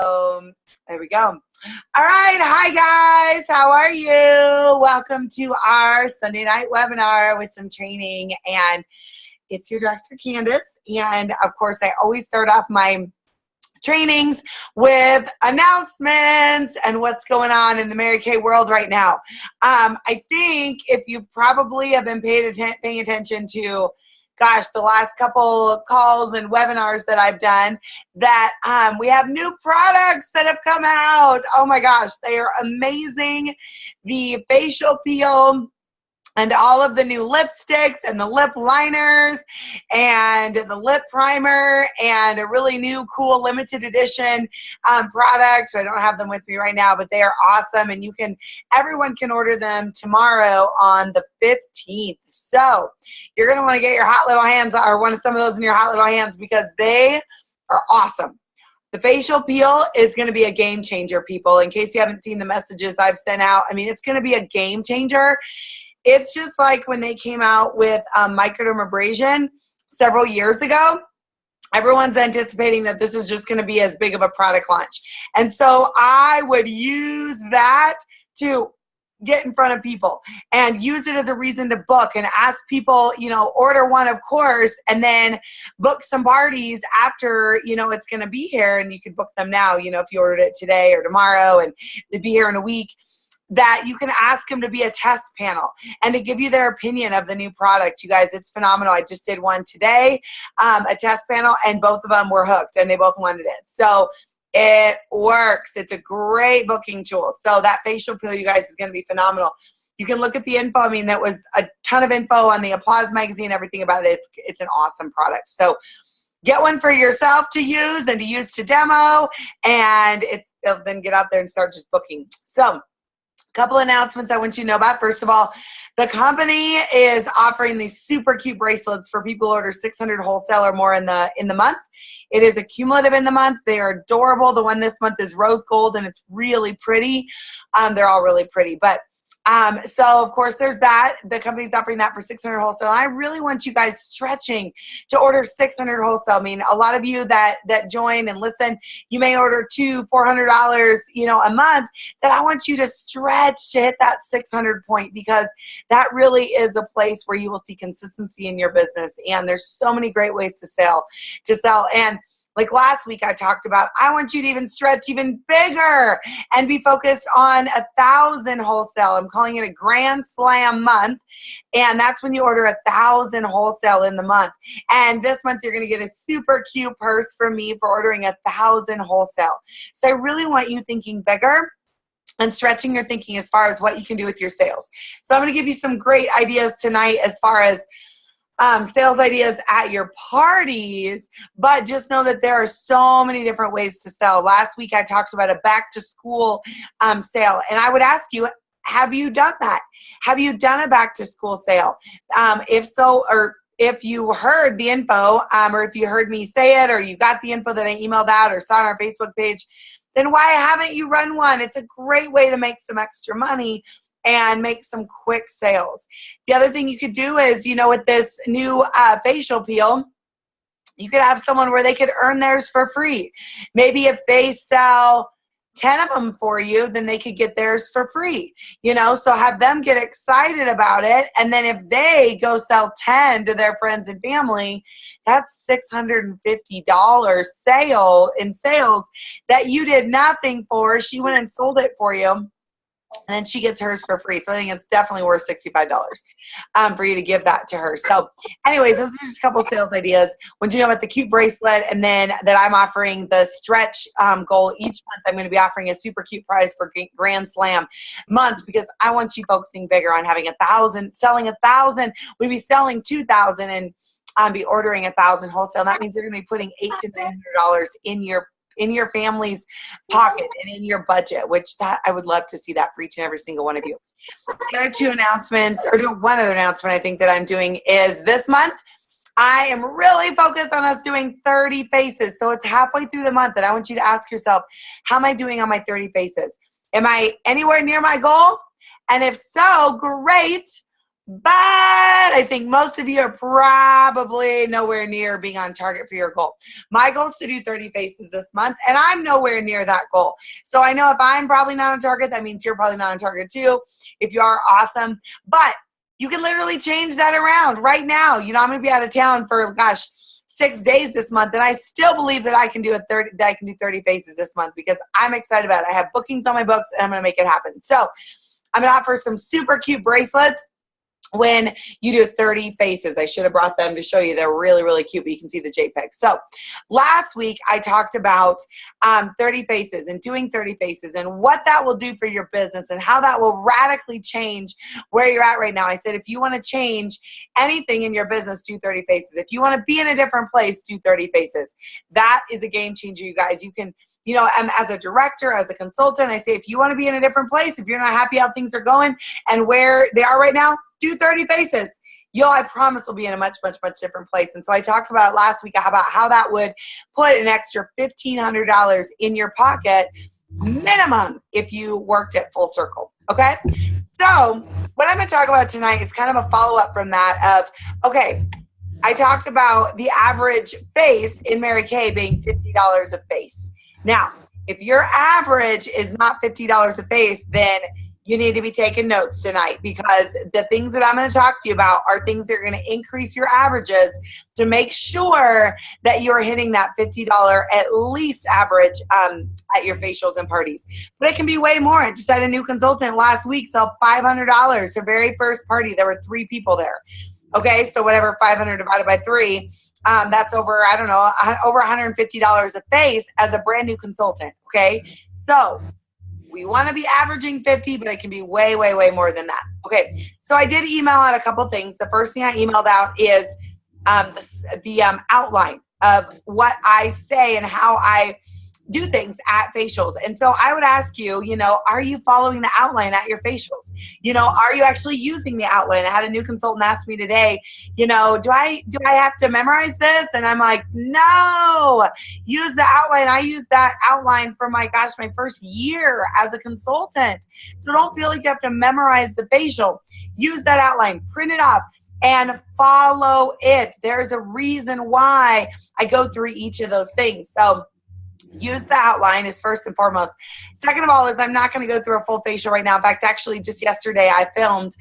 There we go. All right. Hi, guys. How are you? Welcome to our Sunday night webinar with some training. And it's your Dr. Candace. And, of course, I always start off my trainings with announcements and what's going on in the Mary Kay world right now. I think if you probably have been paying attention to the last couple calls and webinars that I've done, that we have new products that have come out. Oh my gosh, they are amazing. The facial peel and all of the new lipsticks and the lip liners and the lip primer and a really new cool limited edition product. I don't have them with me right now, but they are awesome, and everyone can order them tomorrow on the 15th. So you're going to want to get your hot little hands, or some of those in your hot little hands, because they are awesome. The facial peel is going to be a game changer, people. In case you haven't seen the messages I've sent out, I mean, it's going to be a game changer. It's just like when they came out with microdermabrasion several years ago. Everyone's anticipating that this is just going to be as big of a product launch. And so I would use that to get in front of people and use it as a reason to book and ask people, order one, of course, and then book some parties after, it's going to be here. And you could book them now, if you ordered it today or tomorrow, and they'd be here in a week. That you can ask them to be a test panel and to give you their opinion of the new product. You guys, it's phenomenal. I just did one today, a test panel, and both of them were hooked, and they both wanted it. So it works. It's a great booking tool. So that facial peel, you guys, is going to be phenomenal. You can look at the info. I mean, that was a ton of info on the Applause magazine, everything about it. It's an awesome product. So get one for yourself to use and to use to demo, and then get out there and start just booking. So couple announcements I want you to know about. First of all, the company is offering these super cute bracelets for people who order 600 wholesale or more in the month. It is a cumulative in the month. They are adorable. The one this month is rose gold, and it's really pretty. They're all really pretty, but so of course there's that. The company's offering that for 600 wholesale. And I really want you guys stretching to order 600 wholesale. I mean, a lot of you that join and listen, you may order $400, a month. That I want you to stretch to hit that 600 point, because that really is a place where you will see consistency in your business. And there's so many great ways to sell. And like last week I talked about, I want you to even stretch even bigger and be focused on 1,000 wholesale. I'm calling it a Grand Slam month. And that's when you order 1,000 wholesale in the month. And this month you're going to get a super cute purse from me for ordering 1,000 wholesale. So I really want you thinking bigger and stretching your thinking as far as what you can do with your sales. So I'm going to give you some great ideas tonight as far as sales ideas at your parties, but just know that there are so many different ways to sell. Last week I talked about a back to school sale, and I would ask you, have you done that? Have you done a back to school sale? If so, or if you heard the info, or if you heard me say it, or you got the info that I emailed out or saw on our Facebook page, then why haven't you run one? It's a great way to make some extra money and make some quick sales. The other thing you could do is, with this new facial peel, you could have someone where they could earn theirs for free. Maybe if they sell 10 of them for you, then they could get theirs for free. So have them get excited about it. And then if they go sell 10 to their friends and family, that's $650 sales that you did nothing for. She went and sold it for you. And then she gets hers for free. So I think it's definitely worth $65 for you to give that to her. So anyways, those are just a couple sales ideas. When you know about the cute bracelet, and then that I'm offering the stretch goal each month, I'm going to be offering a super cute prize for Grand Slam months, because I want you focusing bigger on having 1,000, selling 1,000. We'd be selling 2,000 and be ordering 1,000 wholesale. That means you're going to be putting $800 to $900 in your family's pocket and in your budget, which I would love to see that for each and every single one of you. The other two announcements, or one other announcement I think that I'm doing is this month, I am really focused on us doing 30 faces. So it's halfway through the month, and I want you to ask yourself, how am I doing on my 30 faces? Am I anywhere near my goal? And if so, great. but I think most of you are probably nowhere near being on target for your goal. My goal is to do 30 faces this month, and I'm nowhere near that goal. So I know if I'm probably not on target, that means you're probably not on target too. If you are, awesome. But you can literally change that around right now. You know, I'm going to be out of town for, gosh, 6 days this month, and I still believe that I can do 30 faces this month because I'm excited about it. I have bookings on my books, and I'm going to make it happen. So I'm going to offer some super cute bracelets when you do 30 faces. I should have brought them to show you. They're really, really cute, but you can see the JPEG. So last week I talked about 30 faces and doing 30 faces and what that will do for your business and how that will radically change where you're at right now. I said, if you want to change anything in your business, do 30 faces. If you want to be in a different place, do 30 faces. That is a game changer, you guys. You can, you know, as a director, as a consultant, I say, if you want to be in a different place, if you're not happy how things are going and where they are right now, do 30 faces. I promise we'll be in a much, much, much different place. And so I talked about last week about how that would put an extra $1,500 in your pocket minimum if you worked at Full Circle. Okay. So what I'm going to talk about tonight is kind of a follow-up from that of, okay, I talked about the average face in Mary Kay being $50 a face. Now, if your average is not $50 a face, then you need to be taking notes tonight because the things that I'm going to talk to you about are things that are going to increase your averages to make sure that you're hitting that $50 at least average at your facials and parties. But it can be way more. I just had a new consultant last week sell $500. Her very first party, there were 3 people there. Okay, so whatever, 500 divided by 3, that's over, I don't know, over $150 a face as a brand new consultant, okay? So we want to be averaging 50, but it can be way, way, way more than that. Okay, so I did email out a couple things. The first thing I emailed out is the outline of what I say and how I do things at facials. And so I would ask you, you know, are you following the outline at your facials? You know, are you actually using the outline? I had a new consultant ask me today, you know, do I have to memorize this? And I'm like, no, use the outline. I use that outline for my first year as a consultant. So don't feel like you have to memorize the facial. Use that outline, print it off, and follow it. There's a reason why I go through each of those things. So use the outline is first and foremost. Second of all is I'm not going to go through a full facial right now. In fact, actually just yesterday I filmed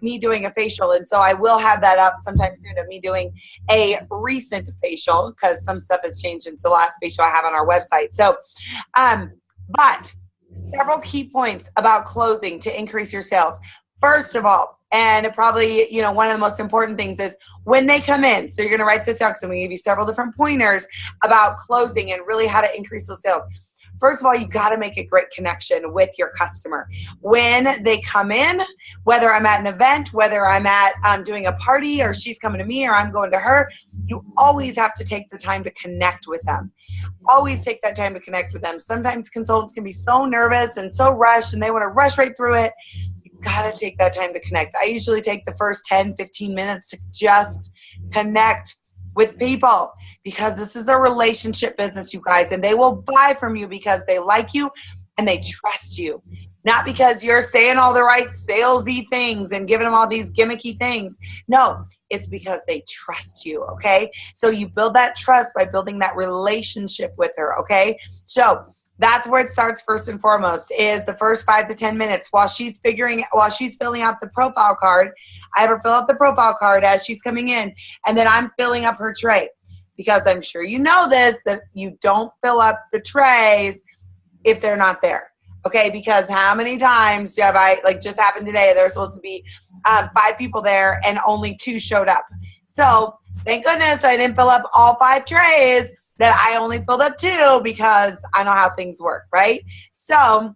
me doing a facial, and so I will have that up sometime soon of me doing a recent facial because some stuff has changed since the last facial I have on our website. So, but several key points about closing to increase your sales. First of all, and probably, you know, one of the most important things is when they come in. So you're going to write this out because I'm going to give you several different pointers about closing and really how to increase those sales. First of all, you got to make a great connection with your customer. When they come in, whether I'm at an event, whether I'm at doing a party or she's coming to me or I'm going to her, you always have to take the time to connect with them. Always take that time to connect with them. Sometimes consultants can be so nervous and so rushed and they want to rush right through it. Got to take that time to connect. I usually take the first 10, 15 minutes to just connect with people because this is a relationship business, you guys, and they will buy from you because they like you and they trust you. Not because you're saying all the right salesy things and giving them all these gimmicky things. No, it's because they trust you, okay? So you build that trust by building that relationship with her, okay? So that's where it starts first and foremost is the first 5 to 10 minutes while she's filling out the profile card. I have her fill out the profile card as she's coming in, and then I'm filling up her tray because I'm sure you know this, that you don't fill up the trays if they're not there. Okay, because how many times have just happened today, there's supposed to be 5 people there and only 2 showed up. So thank goodness I didn't fill up all 5 trays, that I only filled up 2 because I know how things work, right? So,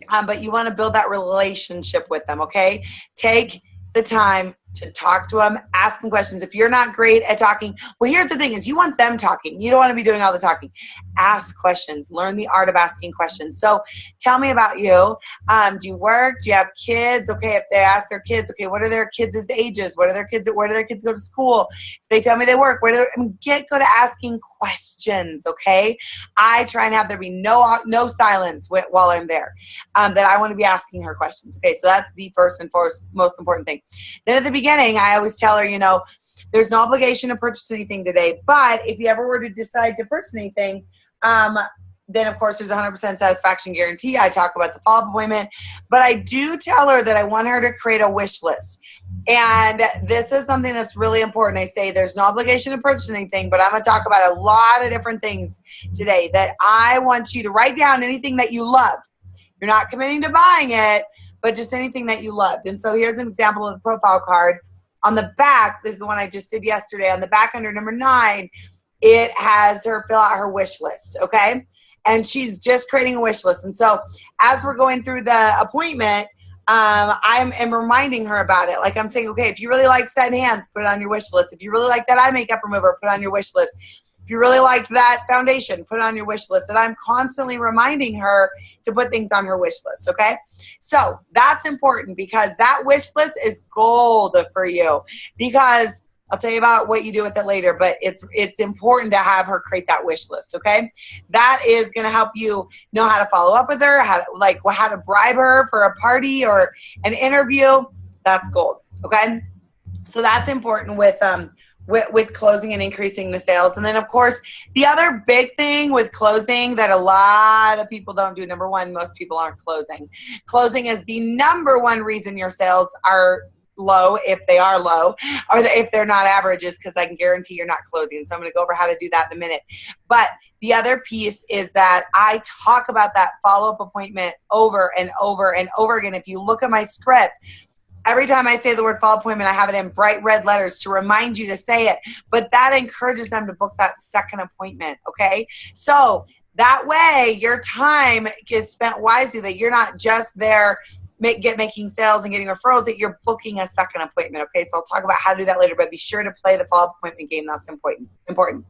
but you want to build that relationship with them, okay? Take the time to talk to them, ask them questions. If you're not great at talking, well, here's the thing is you want them talking. You don't want to be doing all the talking. Ask questions. Learn the art of asking questions. So tell me about you. Do you work? Do you have kids? Okay, if they ask their kids, okay, what are their kids' ages? Where do their kids go to school? If they tell me they work, go to asking questions, okay? I try and have there be no silence while I'm there. That I want to be asking her questions. Okay, so that's the first and most important thing. Then at the beginning, I always tell her, there's no obligation to purchase anything today, but if you ever were to decide to purchase anything, then of course there's 100% satisfaction guarantee. I talk about the follow-up appointment, but I do tell her that I want her to create a wish list. And this is something that's really important. I say there's no obligation to purchase anything, but I'm going to talk about a lot of different things today that I want you to write down anything that you loved. You're not committing to buying it, but just anything that you loved. And so here's an example of the profile card. On the back, this is the one I just did yesterday. On the back under number 9, it has her fill out her wish list, okay? And she's just creating a wish list. And so as we're going through the appointment, I am reminding her about it. Like I'm saying, okay, if you really like Set Hands, put it on your wish list. If you really like that eye makeup remover, put it on your wish list. If you really like that foundation, put it on your wish list. And I'm constantly reminding her to put things on her wish list, okay? So that's important because that wish list is gold for you, because I'll tell you about what you do with it later, but it's important to have her create that wish list, okay? That is going to help you know how to follow up with her, how to bribe her for a party or an interview. That's gold, okay? So that's important with closing and increasing the sales. And then, of course, the other big thing with closing that a lot of people don't do, number one, most people aren't closing. Closing is the number one reason your sales are low, if they are low, or if they're not averages, because I can guarantee you're not closing. So I'm going to go over how to do that in a minute. But the other piece is that I talk about that follow-up appointment over and over and over again. If you look at my script, every time I say the word follow-up appointment, I have it in bright red letters to remind you to say it. But that encourages them to book that second appointment, okay? So that way your time is spent wisely, that you're not just there making sales and getting referrals, that you're booking a second appointment, okay? So I'll talk about how to do that later, but be sure to play the follow-up appointment game. That's important.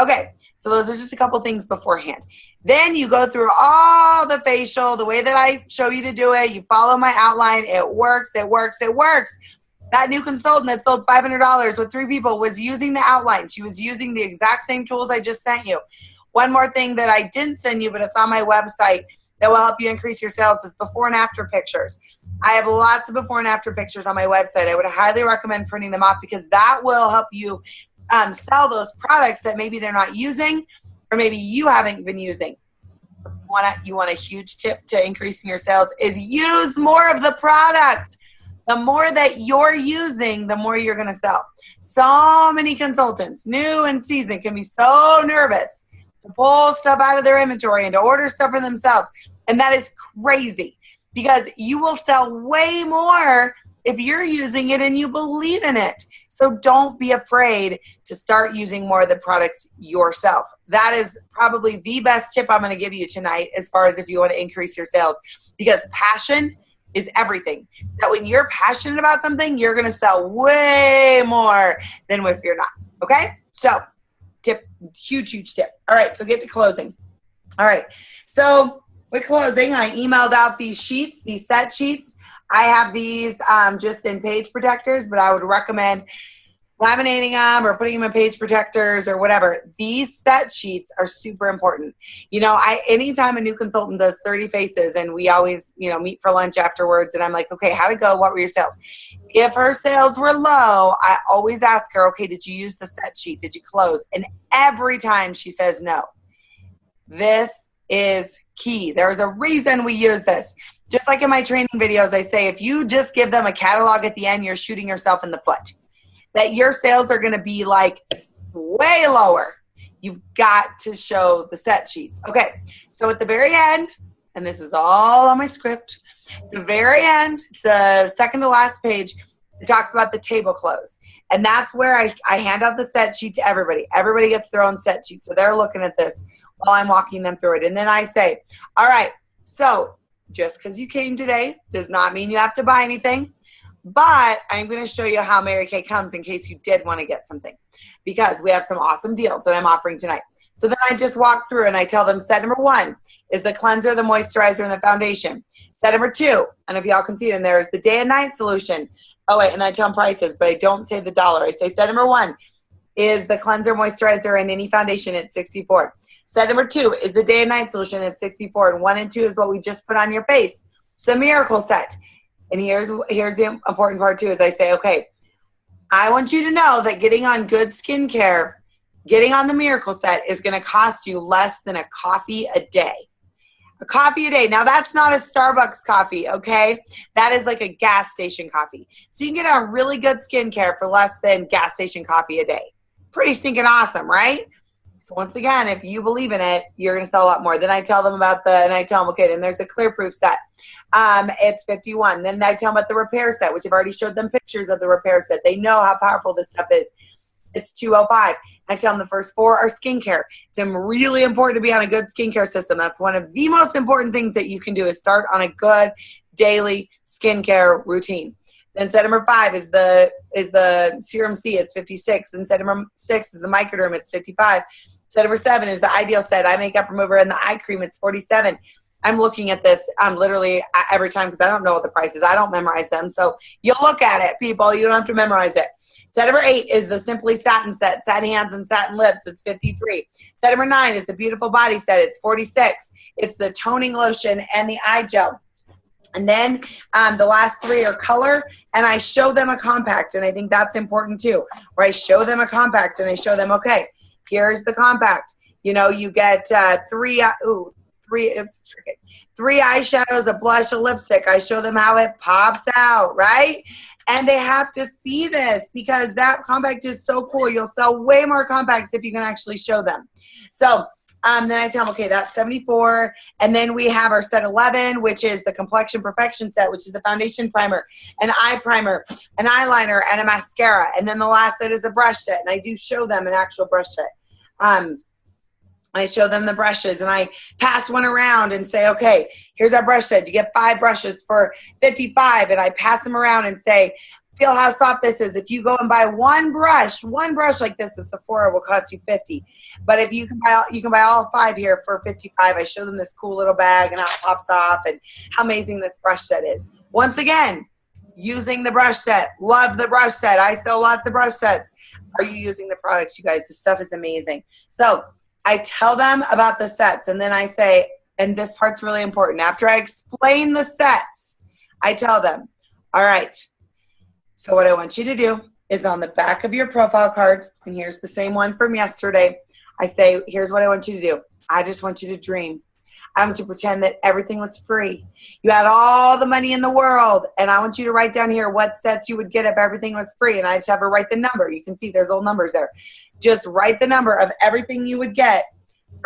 Okay, so those are just a couple things beforehand. Then you go through all the facial, the way that I show you to do it. You follow my outline. It works, it works, it works. That new consultant that sold $500 with 3 people was using the outline. She was using the exact same tools I just sent you. One more thing that I didn't send you, but it's on my website, that will help you increase your sales, is before and after pictures. I have lots of before and after pictures on my website. I would highly recommend printing them off, because that will help you sell those products that maybe they're not using, or maybe you haven't been using. You want a huge tip to increasing your sales is use more of the product. The more that you're using, the more you're going to sell. So many consultants, new and seasoned, can be so nervous to pull stuff out of their inventory and to order stuff for themselves. And that is crazy, because you will sell way more if you're using it and you believe in it. So don't be afraid to start using more of the products yourself. That is probably the best tip I'm going to give you tonight, as far as if you want to increase your sales, because passion is everything. That when you're passionate about something, you're going to sell way more than if you're not. Okay? So tip, huge tip. All right, so get to closing. All right, so with closing, I emailed out these sheets, these set sheets. I have these just in page protectors, but I would recommend laminating them or putting them in page protectors or whatever. These set sheets are super important. Anytime a new consultant does 30 faces, and we always, meet for lunch afterwards, and I'm like, okay, how'd it go? What were your sales? If her sales were low, I always ask her, okay, did you use the set sheet? Did you close? And every time she says no. This is key. There's a reason we use this. Just like in my training videos, I say, if you just give them a catalog at the end, you're shooting yourself in the foot. That your sales are going to be like way lower. You've got to show the set sheets. Okay, so at the very end, and this is all on my script, the very end, it's the second to last page, it talks about the table close. And that's where I hand out the set sheet to everybody. Everybody gets their own set sheet. So they're looking at this while I'm walking them through it. And then I say, all right, so just because you came today does not mean you have to buy anything. But I'm going to show you how Mary Kay comes in case you did want to get something, because we have some awesome deals that I'm offering tonight. So then I just walk through and I tell them set number 1 is the cleanser, the moisturizer, and the foundation. Set number 2, and if y'all can see it in there, is the day and night solution. Oh wait, and I tell them prices, but I don't say the dollar. I say set number 1 is the cleanser, moisturizer, and any foundation at $64. Set number 2 is the day and night solution at $64. And 1 and 2 is what we just put on your face. It's a miracle set. And here's the important part too, is I say, okay, I want you to know that getting on good skincare, getting on the miracle set is going to cost you less than a coffee a day. A coffee a day. Now that's not a Starbucks coffee, okay? That is like a gas station coffee. So you can get on really good skincare for less than gas station coffee a day. Pretty stinking awesome, right? So once again, if you believe in it, you're going to sell a lot more. Then I tell them about and I tell them, okay, then there's a clear proof set. It's $51. Then I tell them about the repair set, which I've already showed them pictures of the repair set. They know how powerful this stuff is. It's $205. I tell them the first 4 are skincare. It's really important to be on a good skincare system. That's one of the most important things that you can do, is start on a good daily skincare routine. Then set number 5 is the Serum C. It's $56. And set number 6 is the Microderm. It's $55. Set number 7 is the Ideal Set eye makeup remover and the eye cream. It's $47. I'm looking at this literally every time because I don't know what the price is. I don't memorize them. So you'll look at it, people. You don't have to memorize it. Set number 8 is the Simply Satin Set, satin hands and satin lips. It's $53. Set number 9 is the Beautiful Body Set. It's $46. It's the toning lotion and the eye gel. And then the last 3 are color, and I show them a compact, and I think that's important too, where I show them a compact and I show them, okay, here's the compact. You know, you get 3 eyeshadows, a blush, a lipstick. I show them how it pops out, right? And they have to see this because that compact is so cool. You'll sell way more compacts if you can actually show them. So then I tell them, okay, that's $74. And then we have our set 11, which is the Complexion Perfection Set, which is a foundation primer, an eye primer, an eyeliner, and a mascara. And then the last set is a brush set. And I do show them an actual brush set. I show them the brushes, and I pass one around and say, okay, here's our brush set. You get 5 brushes for $55, and I pass them around and say, feel how soft this is. If you go and buy one brush like this, the Sephora will cost you $50. But if you can buy all 5 here for $55. I show them this cool little bag and how it pops off and how amazing this brush set is. Once again, using the brush set. Love the brush set. I sell lots of brush sets. Are you using the products, you guys? This stuff is amazing. So I tell them about the sets, and then I say, and this part's really important, after I explain the sets, I tell them, all right, so what I want you to do is on the back of your profile card, and here's the same one from yesterday, I say, here's what I want you to do. I just want you to dream. I want you to pretend that everything was free. You had all the money in the world, and I want you to write down here what sets you would get if everything was free, and I just have her write the number. You can see there's old numbers there. Just write the number of everything you would get,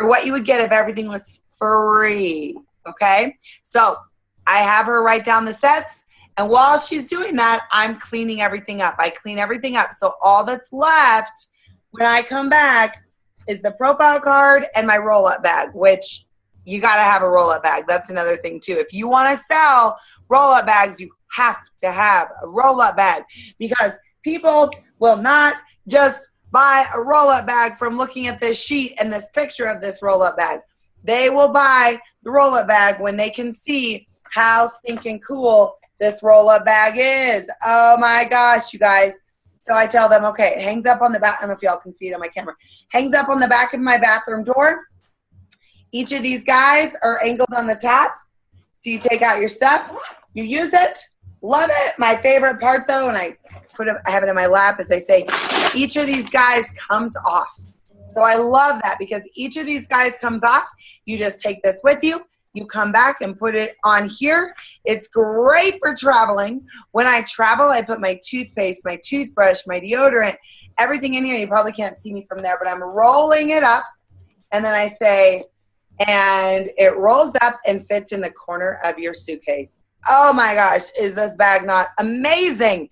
or what you would get if everything was free, okay? So I have her write down the sets, and while she's doing that, I'm cleaning everything up. I clean everything up, so all that's left when I come back is the profile card and my roll-up bag, which you got to have a roll-up bag. That's another thing, too. If you want to sell roll-up bags, you have to have a roll-up bag, because people will not just buy a roll-up bag from looking at this sheet and this picture of this roll-up bag. They will buy the roll-up bag when they can see how stinking cool this roll-up bag is. Oh my gosh, you guys. So I tell them, okay, it hangs up on the back. I don't know if y'all can see it on my camera. Hangs up on the back of my bathroom door. Each of these guys are angled on the top. So you take out your stuff, you use it, love it. My favorite part though, and I have it in my lap, as I say, each of these guys comes off. So I love that, because each of these guys comes off. You just take this with you. You come back and put it on here. It's great for traveling. When I travel, I put my toothpaste, my toothbrush, my deodorant, everything in here. You probably can't see me from there, but I'm rolling it up. And then I say, and it rolls up and fits in the corner of your suitcase. Oh my gosh, is this bag not amazing?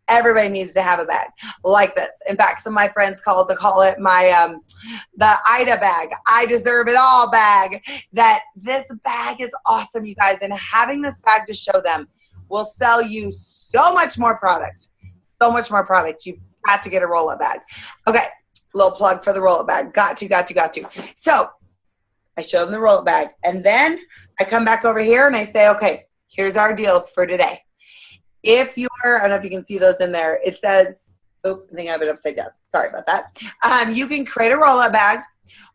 Everybody needs to have a bag like this. In fact, some of my friends call it my the Ida bag. I deserve it all bag. That this bag is awesome, you guys. And having this bag to show them will sell you so much more product. So much more product. You've got to get a roll-up bag. Okay, little plug for the roll-up bag. Got to. So I show them the roll-up bag, and then I come back over here and I say, okay, here's our deals for today. If you're, I don't know if you can see those in there, it says, oh, I think I have it upside down. Sorry about that. You can create a roll-up bag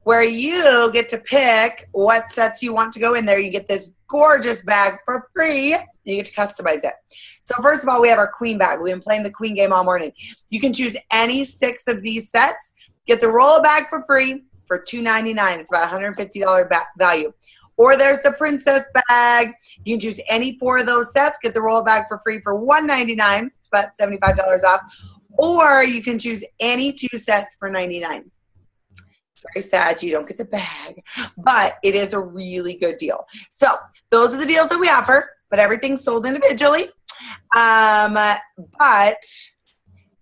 where you get to pick what sets you want to go in there. You get this gorgeous bag for free. You get to customize it. So first of all, we have our queen bag. We've been playing the queen game all morning. You can choose any 6 of these sets. Get the roll-up bag for free for $2.99. It's about $150 value. Or there's the princess bag. You can choose any 4 of those sets. Get the roll-up bag for free for $1.99. It's about $75 off. Or you can choose any 2 sets for $99. Very sad you don't get the bag, but it is a really good deal. So those are the deals that we offer, but everything's sold individually. But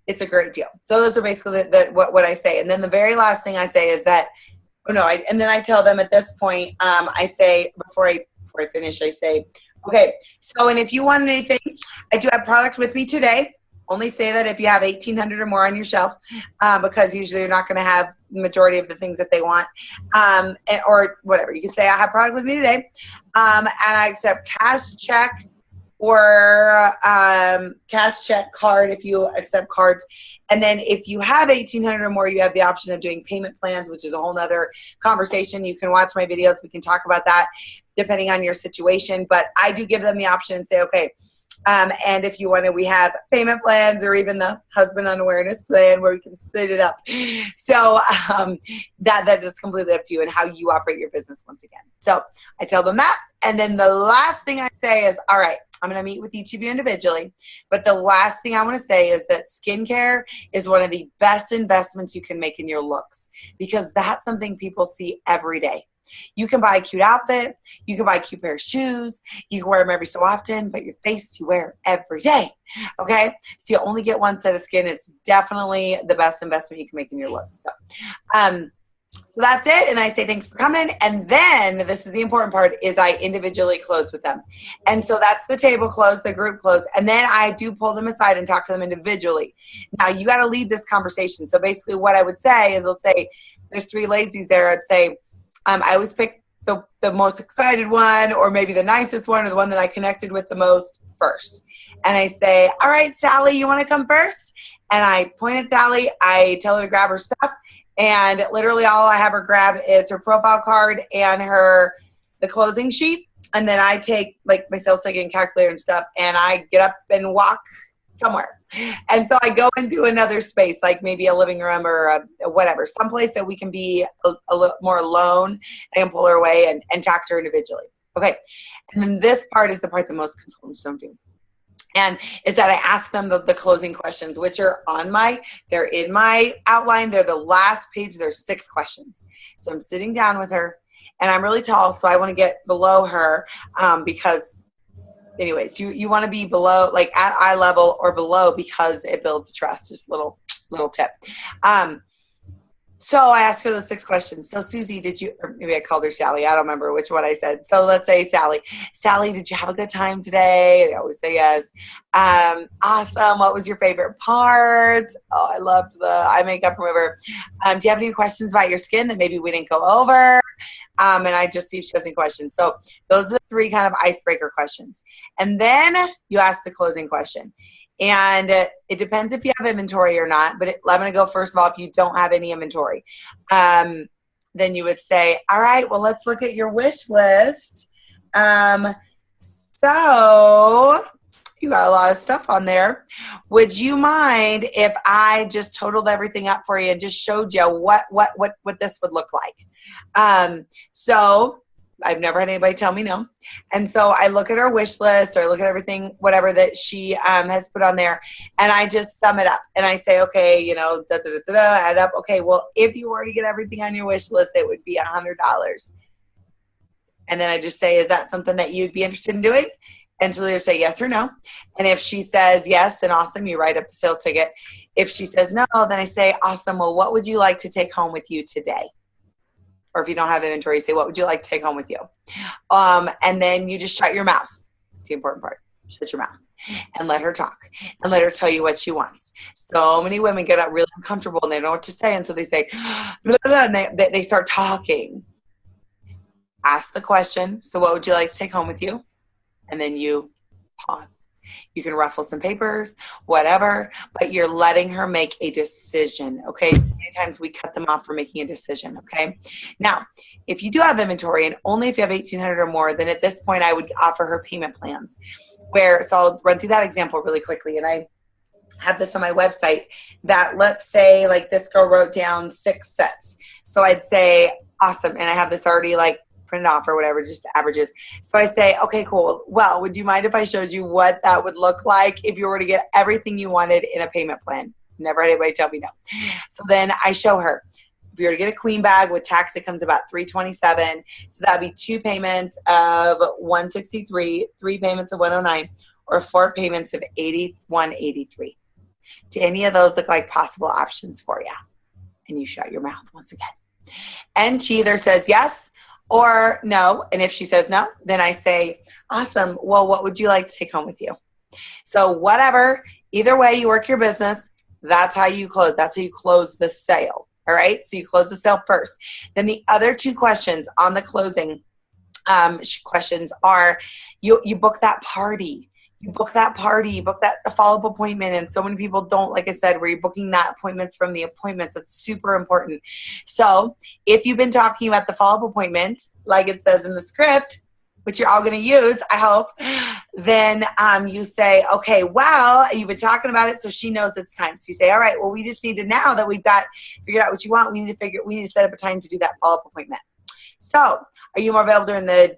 it's a great deal. So those are basically what I say. And then the very last thing I say is that, and then I tell them at this point, I say, before I finish, I say, okay, so, and if you want anything, I do have product with me today. Only say that if you have 1,800 or more on your shelf, because usually you're not going to have the majority of the things that they want, or whatever. You can say, I have product with me today, and I accept cash, check, or cash, check, card if you accept cards. And then if you have 1,800 or more, you have the option of doing payment plans, which is a whole nother conversation. You can watch my videos. We can talk about that depending on your situation. But I do give them the option and say, okay, and if you want to, we have payment plans or even the husband unawareness plan where we can split it up. So that is completely up to you and how you operate your business once again. So I tell them that. And then the last thing I say is, all right, I'm going to meet with each of you individually. But the last thing I want to say is that skincare is one of the best investments you can make in your looks, because that's something people see every day. You can buy a cute outfit. You can buy a cute pair of shoes. You can wear them every so often, but your face you wear every day. Okay? So you only get one set of skin. It's definitely the best investment you can make in your looks. So that's it. And I say thanks for coming. And then this is the important part, is I individually close with them. And so that's the table close, the group close. And then I do pull them aside and talk to them individually. Now you got to lead this conversation. So basically what I would say is, let's say there's 3 ladies there. I'd say, I always pick the most excited one, or maybe the nicest one, or the one that I connected with the most first. And I say, all right, Sally, you want to come first? And I point at Sally. I tell her to grab her stuff. And literally all I have her grab is her profile card and the closing sheet. And then I take like my sales ticket and calculator and stuff, and I get up and walk somewhere. And so I go into another space, like maybe a living room or whatever, someplace that we can be a little more alone. I can pull her away and talk to her individually. Okay. And then this part is the part that most consultants don't do. And is that I ask them the closing questions, which are they're in my outline. They're the last page. There's 6 questions. So I'm sitting down with her, and I'm really tall, so I want to get below her because anyways, you want to be below, like at eye level or below, because it builds trust. Just a little tip. So I asked her the 6 questions. So Susie, or maybe I called her Sally. I don't remember which one I said. So let's say Sally. Sally, did you have a good time today? I always say yes. Awesome. What was your favorite part? Oh, I loved the eye makeup remover. Do you have any questions about your skin that maybe we didn't go over? And I just see if she has any questions. So those are the 3 kind of icebreaker questions. And then you ask the closing question. And it depends if you have inventory or not. But I'm going to go first of all, if you don't have any inventory. Then you would say, all right, well, let's look at your wish list. So you got a lot of stuff on there. Would you mind if I just totaled everything up for you and just showed you what this would look like? So I've never had anybody tell me no. And so I look at her wish list, or I look at everything, whatever that she has put on there, and I just sum it up. And I say, okay, add up. Okay, well, if you were to get everything on your wish list, it would be $100. And then I just say, is that something that you'd be interested in doing? And she'll either say yes or no. And if she says yes, then awesome, you write up the sales ticket. If she says no, then I say, awesome, well, what would you like to take home with you today? Or if you don't have inventory, say, what would you like to take home with you? And then you just shut your mouth. It's the important part. Shut your mouth and let her talk and let her tell you what she wants. So many women get up really uncomfortable and they don't know what to say, and so they say, blah, blah, blah, and they start talking. Ask the question, so what would you like to take home with you? And then you pause. You can ruffle some papers, whatever, but you're letting her make a decision, okay? So many times we cut them off for making a decision, okay? Now, if you do have inventory, and only if you have 1,800 or more, then at this point I would offer her payment plans. So I'll run through that example really quickly, and I have this on my website that, let's say, like this girl wrote down 6 sets. So I'd say, awesome, and I have this already like printed off or whatever, just averages. So I say, okay, cool. Well, would you mind if I showed you what that would look like if you were to get everything you wanted in a payment plan? Never had anybody tell me no. So then I show her, if you were to get a queen bag with tax, it comes about $327. So that'd be 2 payments of $163, 3 payments of $109, or 4 payments of $81.83. Do any of those look like possible options for you? And you shut your mouth once again. And she either says yes or no. And if she says no, then I say, awesome. Well, what would you like to take home with you? So whatever, either way you work your business, that's how you close. That's how you close the sale. All right. So you close the sale first. Then the other 2 questions on the closing questions are, you book that party. You book that party, you book that follow-up appointment, and so many people don't, like I said, where you're booking that appointments from the appointments. That's super important. So if you've been talking about the follow-up appointment, like it says in the script, which you're all going to use, I hope, then you say, okay, well, you've been talking about it, so she knows it's time. So you say, all right, well, we just need to, now that we've got figured out what you want, we need to set up a time to do that follow-up appointment. So are you more available during the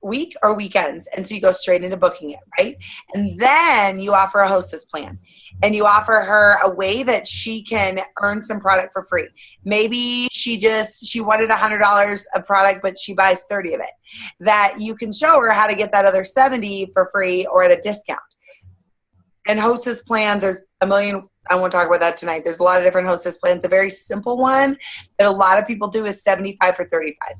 week or weekends? And so you go straight into booking it, right? And then you offer a hostess plan, and you offer her a way that she can earn some product for free. Maybe she wanted $100 of product, but she buys 30 of it. That you can show her how to get that other 70 for free or at a discount. And hostess plans, there's a million. I won't talk about that tonight. There's a lot of different hostess plans. A very simple one that a lot of people do is 75 for 35.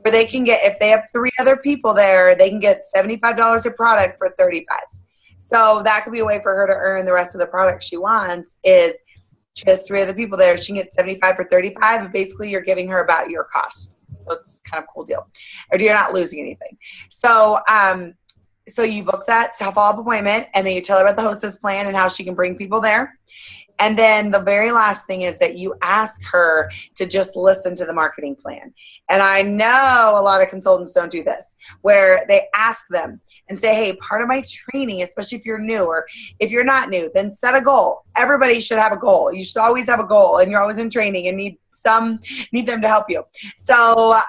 Where they can get, if they have 3 other people there, they can get $75 of product for 35. So that could be a way for her to earn the rest of the product she wants. Is she has 3 other people there, she can get 75 for 35, and basically you're giving her about your cost. So it's kind of a cool deal. Or you're not losing anything. So so you book that follow-up appointment, and then you tell her about the hostess plan and how she can bring people there. And then the very last thing is that you ask her to just listen to the marketing plan. And I know a lot of consultants don't do this, where they ask them and say, hey, part of my training, especially if you're new, or if you're not new, then set a goal. Everybody should have a goal. You should always have a goal, and you're always in training and need them to help you. So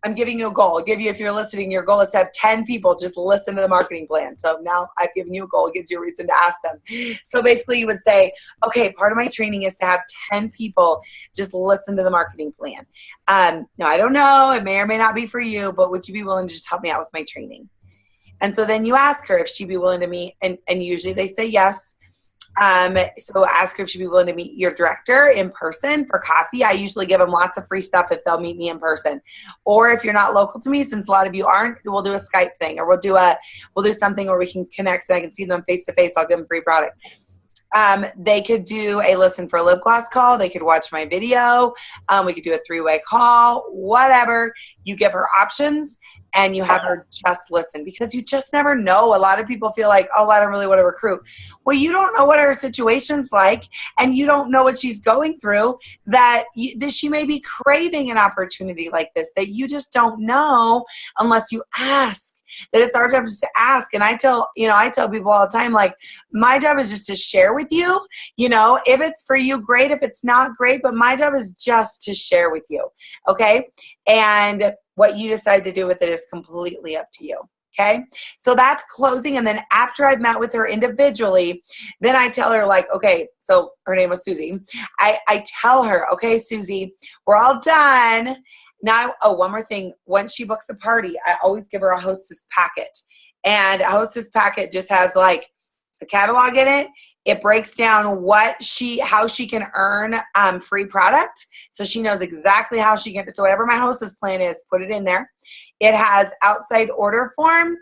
I'm giving you a goal. I'll give you, if you're listening, your goal is to have 10 people just listen to the marketing plan. So now I've given you a goal. It gives you a reason to ask them. So basically you would say, okay, part of my training is to have 10 people just listen to the marketing plan. Now, I don't know, it may or may not be for you, but would you be willing to just help me out with my training? And so then you ask her if she'd be willing to meet, and usually they say yes. So ask her if she'd be willing to meet your director in person for coffee. I usually give them lots of free stuff if they'll meet me in person. Or if you're not local to me, since a lot of you aren't, we'll do a Skype thing, or we'll do something where we can connect and I can see them face to face. I'll give them free product. They could do a listen for a lip gloss call. They could watch my video. We could do a 3-way call, whatever. You give her options. And you have her just listen, because you just never know. A lot of people feel like, oh, I don't really want to recruit. Well, you don't know what her situation's like, and you don't know what she's going through, that she may be craving an opportunity like this that you just don't know unless you ask. That it's our job just to ask. And I tell people all the time, like, my job is just to share with you, if it's for you, great. If it's not, great. But my job is just to share with you. Okay. And what you decide to do with it is completely up to you. Okay. So that's closing. And then after I've met with her individually, then I tell her, like, okay, so her name was Susie. I tell her, okay, Susie, we're all done. Now, one more thing. Once she books a party, I always give her a hostess packet. And a hostess packet just has like a catalog in it. It breaks down how she can earn free product. So she knows exactly how she can. So whatever my hostess plan is, put it in there. It has outside order form.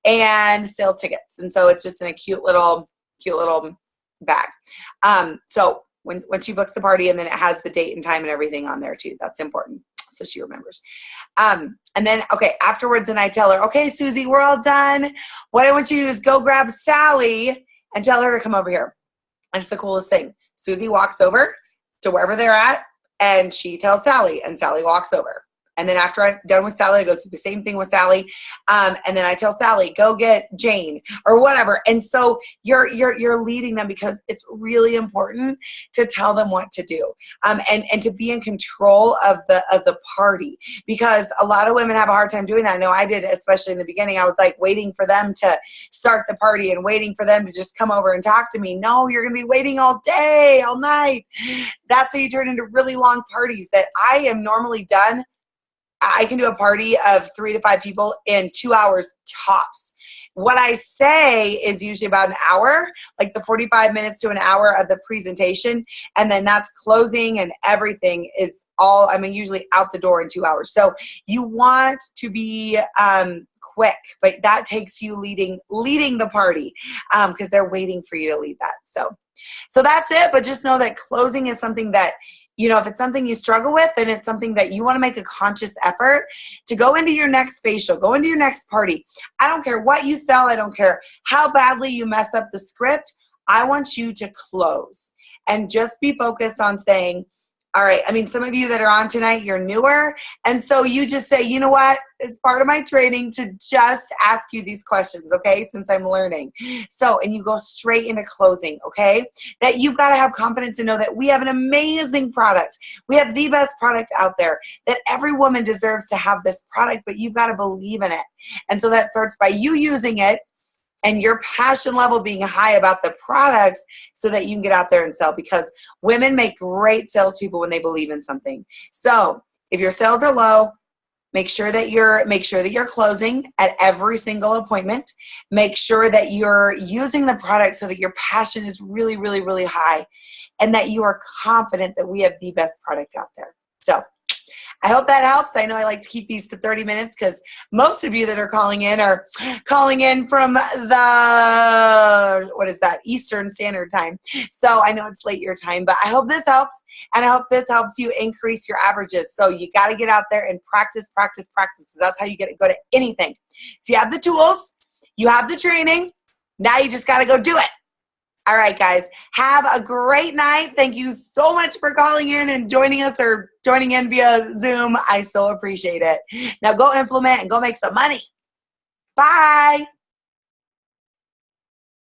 and sales tickets. And so it's just in a cute little bag. So when she books the party, and then it has the date and time and everything on there too. That's important, so she remembers. And then, okay, afterwards, and I tell her, okay, Susie, we're all done. What I want you to do is go grab Sally and tell her to come over here. And it's the coolest thing. Susie walks over to wherever they're at, and she tells Sally, and Sally walks over. And then after I'm done with Sally, I go through the same thing with Sally. And then I tell Sally, go get Jane or whatever. And so you're leading them, because it's really important to tell them what to do. And to be in control of the party, because a lot of women have a hard time doing that. I know I did, especially in the beginning. I was like waiting for them to start the party and waiting for them to just come over and talk to me. No, you're going to be waiting all day, all night. That's how you turn into really long parties that I am normally done. I can do a party of 3 to 5 people in 2 hours tops. What I say is usually about an hour, like the 45 minutes to an hour of the presentation. And then that's closing, and everything is all, usually out the door in 2 hours. So you want to be quick, but that takes you leading the party, because they're waiting for you to lead that. So that's it. But just know that closing is something that, if it's something you struggle with, then it's something that you want to make a conscious effort to go into your next facial, go into your next party. I don't care what you sell. I don't care how badly you mess up the script. I want you to close and just be focused on saying, all right, some of you that are on tonight, you're newer. And so you just say, you know what? It's part of my training to just ask you these questions, okay, since I'm learning. So, and you go straight into closing, okay? That you've got to have confidence and know that we have an amazing product. We have the best product out there, that every woman deserves to have this product, but you've got to believe in it. And so that starts by you using it, and your passion level being high about the products, so that you can get out there and sell, because women make great salespeople when they believe in something. So if your sales are low, make sure that you're closing at every single appointment. Make sure that you're using the product so that your passion is really, really, really high, and that you are confident that we have the best product out there. So I hope that helps. I know I like to keep these to 30 minutes because most of you that are calling in from the, Eastern Standard Time. So I know it's late your time, but I hope this helps, and I hope this helps you increase your averages. So you got to get out there and practice, because that's how you get good at anything. So you have the tools, you have the training, now you just got to go do it. All right, guys, have a great night. Thank you so much for calling in and joining us, or joining in via Zoom. I so appreciate it. Now go implement and go make some money. Bye.